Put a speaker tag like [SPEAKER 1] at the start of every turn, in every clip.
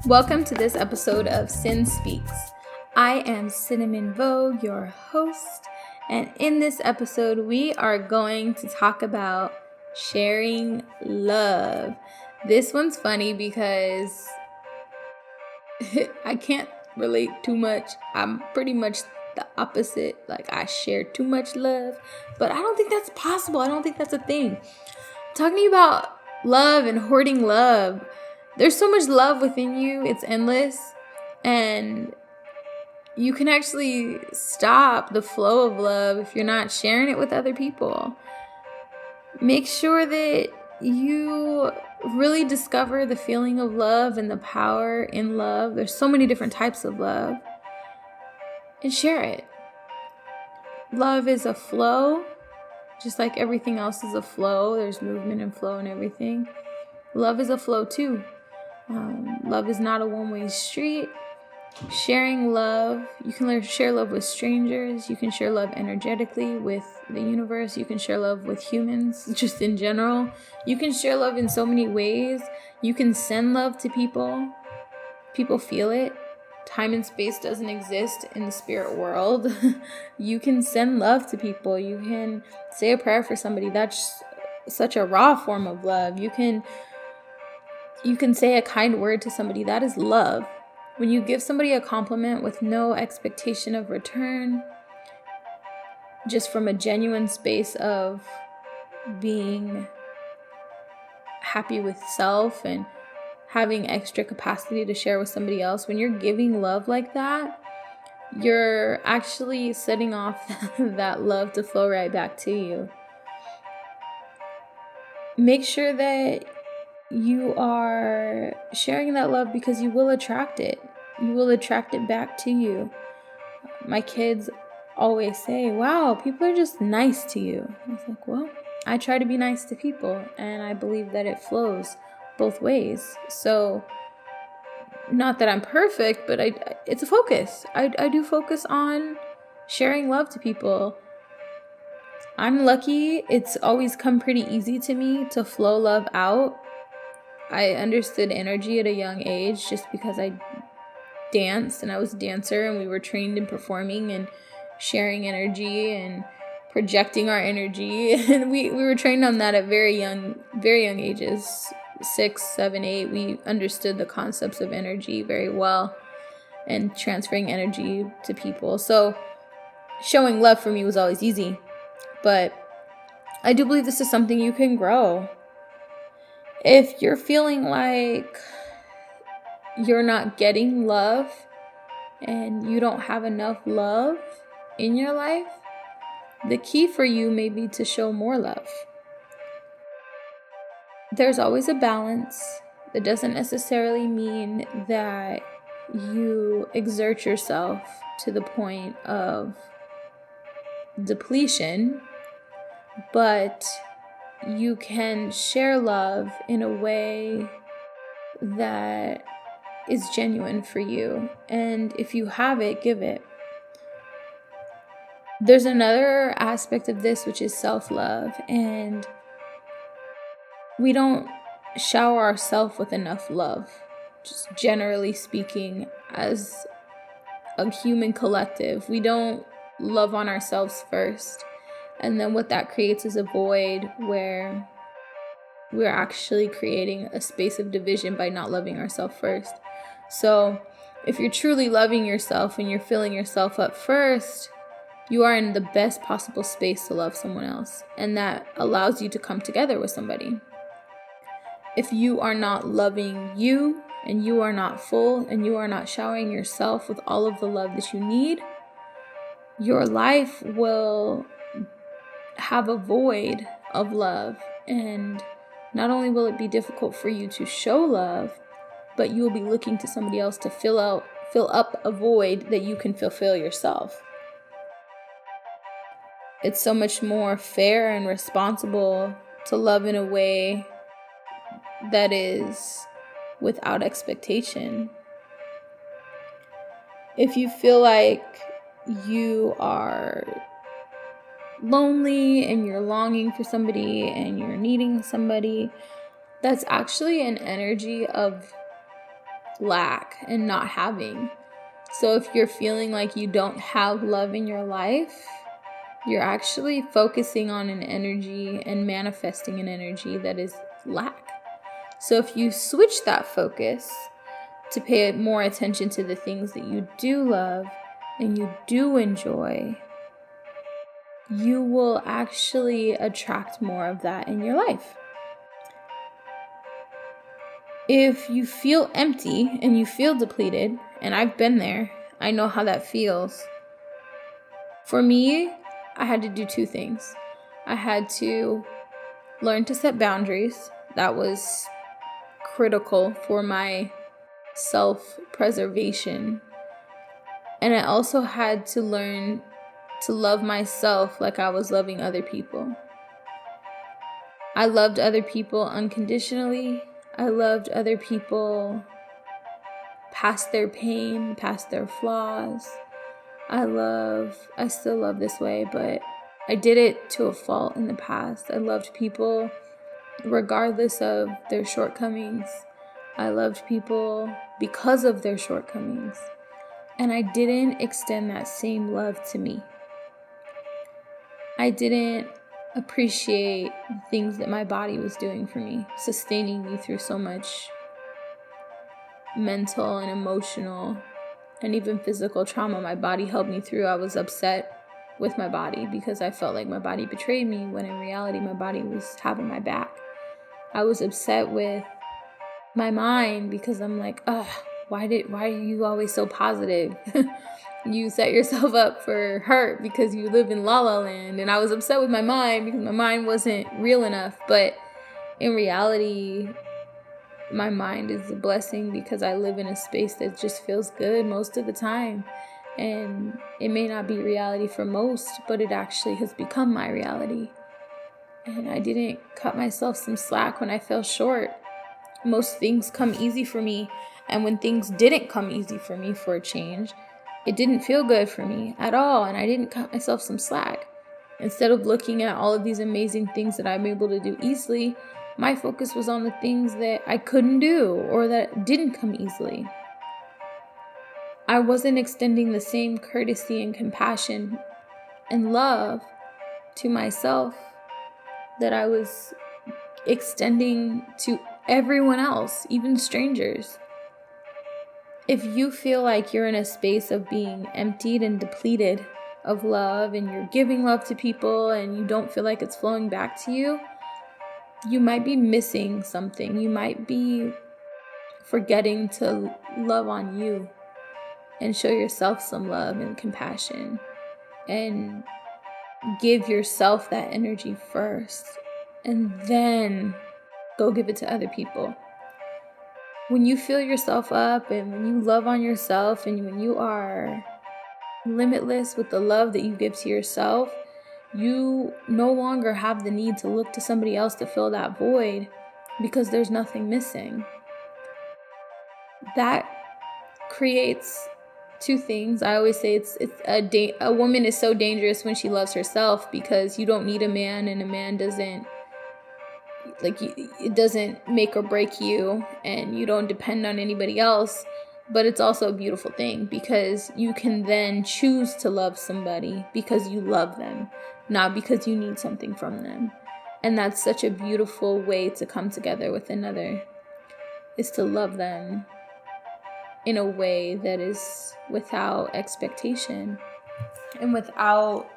[SPEAKER 1] Welcome to this episode of CynSpeaks. I am Cynamon Voe, your host, and in this episode we are going to talk about sharing love. This one's funny because I can't relate too much. I'm pretty much the opposite. Like, I share too much love, but I don't think that's possible. I don't think that's a thing. I'm talking about love and hoarding love. There's so much love within you. It's endless. And you can actually stop the flow of love if you're not sharing it with other people. Make sure that you really discover the feeling of love and the power in love. There's so many different types of love. And share it. Love is a flow. Just like everything else is a flow. There's movement and flow and everything. Love is a flow too. Love is not a one-way street. Sharing love, you can share love with strangers. You can share love energetically with the universe. You can share love with humans, just in general. You can share love in so many ways. You can send love to people. People feel it. Time and space doesn't exist in the spirit world. You can send love to people. You can say a prayer for somebody. That's such a raw form of love. You can say a kind word to somebody. That is love. When you give somebody a compliment with no expectation of return, just from a genuine space of being happy with self and having extra capacity to share with somebody else, when you're giving love like that, you're actually setting off that love to flow right back to you. Make sure that you are sharing that love because you will attract it. You will attract it back to you. My kids always say, wow, people are just nice to you. I was like, well, I try to be nice to people, and I believe that it flows both ways. So, not that I'm perfect, but it's a focus. I do focus on sharing love to people. I'm lucky. It's always come pretty easy to me to flow love out. I understood energy at a young age just because I danced and I was a dancer, and we were trained in performing and sharing energy and projecting our energy. And we were trained on that at very young ages, 6, 7, 8. We understood the concepts of energy very well and transferring energy to people. So showing love for me was always easy. But I do believe this is something you can grow. If you're feeling like you're not getting love and you don't have enough love in your life, the key for you may be to show more love. There's always a balance. That doesn't necessarily mean that you exert yourself to the point of depletion, but you can share love in a way that is genuine for you. And if you have it, give it. There's another aspect of this, which is self-love. And we don't shower ourselves with enough love, just generally speaking, as a human collective. We don't love on ourselves first. And then what that creates is a void where we're actually creating a space of division by not loving ourselves first. So if you're truly loving yourself and you're filling yourself up first, you are in the best possible space to love someone else. And that allows you to come together with somebody. If you are not loving you and you are not full and you are not showering yourself with all of the love that you need, your life will have a void of love. And not only will it be difficult for you to show love, but you will be looking to somebody else to fill up a void that you can fulfill yourself. It's so much more fair and responsible to love in a way that is without expectation. If you feel like you are lonely and you're longing for somebody and you're needing somebody, that's actually an energy of lack and not having. So if you're feeling like you don't have love in your life, you're actually focusing on an energy and manifesting an energy that is lack. So if you switch that focus to pay more attention to the things that you do love and you do enjoy, you will actually attract more of that in your life. If you feel empty and you feel depleted, and I've been there, I know how that feels. For me, I had to do two things. I had to learn to set boundaries. That was critical for my self-preservation. And I also had to learn to love myself like I was loving other people. I loved other people unconditionally. I loved other people past their pain, past their flaws. I still love this way, but I did it to a fault in the past. I loved people regardless of their shortcomings. I loved people because of their shortcomings. And I didn't extend that same love to me. I didn't appreciate the things that my body was doing for me, sustaining me through so much mental and emotional and even physical trauma my body helped me through. I was upset with my body because I felt like my body betrayed me, when in reality my body was having my back. I was upset with my mind because I'm like, why are you always so positive? You set yourself up for hurt because you live in La La Land. And I was upset with my mind because my mind wasn't real enough. But in reality, my mind is a blessing because I live in a space that just feels good most of the time. And it may not be reality for most, but it actually has become my reality. And I didn't cut myself some slack when I fell short. Most things come easy for me. And when things didn't come easy for me for a change, it didn't feel good for me at all. And I didn't cut myself some slack. Instead of looking at all of these amazing things that I'm able to do easily, my focus was on the things that I couldn't do or that didn't come easily. I wasn't extending the same courtesy and compassion and love to myself that I was extending to everyone else, even strangers. If you feel like you're in a space of being emptied and depleted of love and you're giving love to people and you don't feel like it's flowing back to you, you might be missing something. You might be forgetting to love on you and show yourself some love and compassion and give yourself that energy first and then go give it to other people. When you fill yourself up and when you love on yourself and when you are limitless with the love that you give to yourself, you no longer have the need to look to somebody else to fill that void because there's nothing missing. That creates two things. I always say a woman is so dangerous when she loves herself because you don't need a man, and a man doesn't it doesn't make or break you, and you don't depend on anybody else. But it's also a beautiful thing because you can then choose to love somebody because you love them, not because you need something from them. And that's such a beautiful way to come together with another, is to love them in a way that is without expectation and without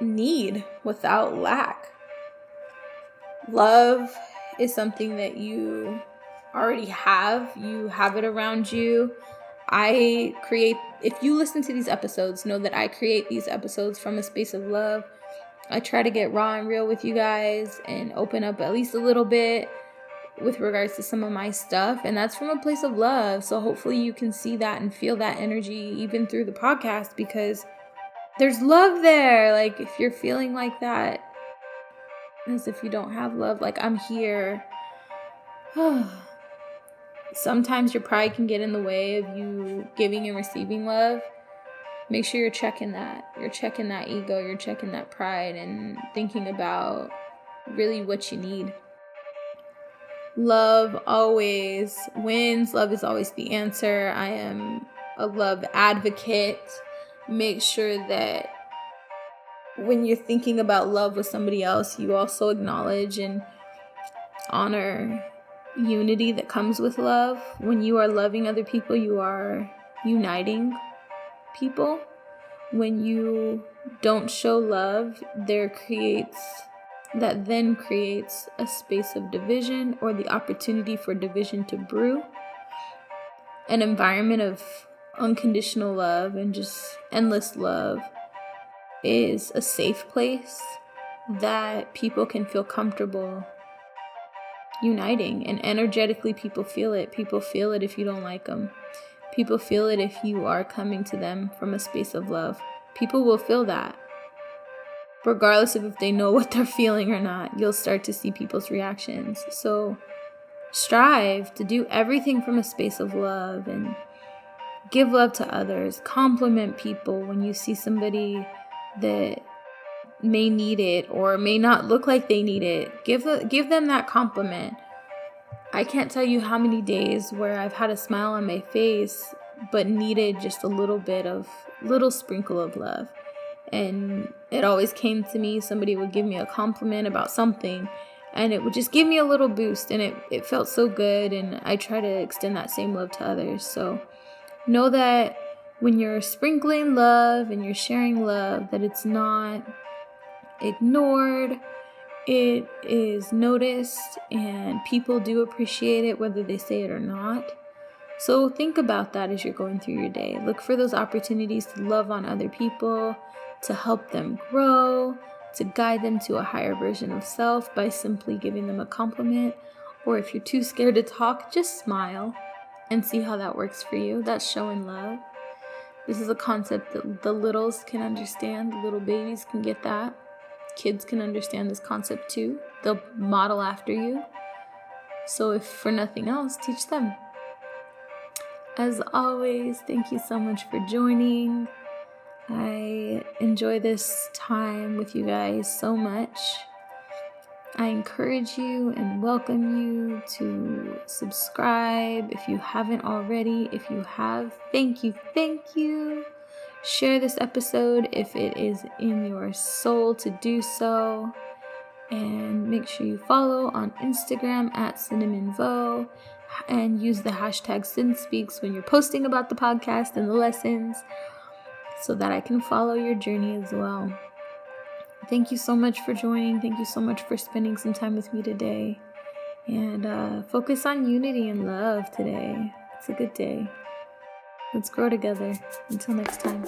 [SPEAKER 1] need, without lack. Love is something that you already have. You have it around you. If you listen to these episodes, know that I create these episodes from a space of love. I try to get raw and real with you guys and open up at least a little bit with regards to some of my stuff. And that's from a place of love. So hopefully you can see that and feel that energy even through the podcast, because there's love there. Like, if you're feeling like that, as if you don't have love, like, I'm here. Sometimes your pride can get in the way of you giving and receiving love. make sure you're checking that. You're checking that ego, you're checking that pride, and thinking about really what you need. Love always wins. Love is always the answer. I am a love advocate. Make sure that when you're thinking about love with somebody else, you also acknowledge and honor unity that comes with love. When you are loving other people, you are uniting people. When you don't show love, that then creates a space of division, or the opportunity for division to brew. An environment of unconditional love and just endless love is a safe place that people can feel comfortable uniting, and energetically people feel it. People feel it if you don't like them. People feel it if you are coming to them from a space of love. People will feel that. Regardless of if they know what they're feeling or not, you'll start to see people's reactions. So strive to do everything from a space of love and give love to others. Compliment people when you see somebody that may need it or may not look like they need it. Give them that compliment. I can't tell you how many days where I've had a smile on my face but needed just a little sprinkle of love. And it always came to me, somebody would give me a compliment about something and it would just give me a little boost, and it felt so good, and I try to extend that same love to others. So know that when you're sprinkling love and you're sharing love, that it's not ignored, it is noticed, and people do appreciate it whether they say it or not. So think about that as you're going through your day. Look for those opportunities to love on other people, to help them grow, to guide them to a higher version of self by simply giving them a compliment. Or if you're too scared to talk, just smile and see how that works for you. That's showing love. This is a concept that the littles can understand. The little babies can get that. Kids can understand this concept too. They'll model after you. So if for nothing else, teach them. As always, thank you so much for joining. I enjoy this time with you guys so much. I encourage you and welcome you to subscribe if you haven't already. If you have, thank you. Share this episode if it is in your soul to do so. And make sure you follow on Instagram at Cynamon Voe, and use the hashtag CynSpeaks when you're posting about the podcast and the lessons, so that I can follow your journey as well. Thank you so much for joining. Thank you so much for spending some time with me today. And focus on unity and love today. It's a good day. Let's grow together. Until next time.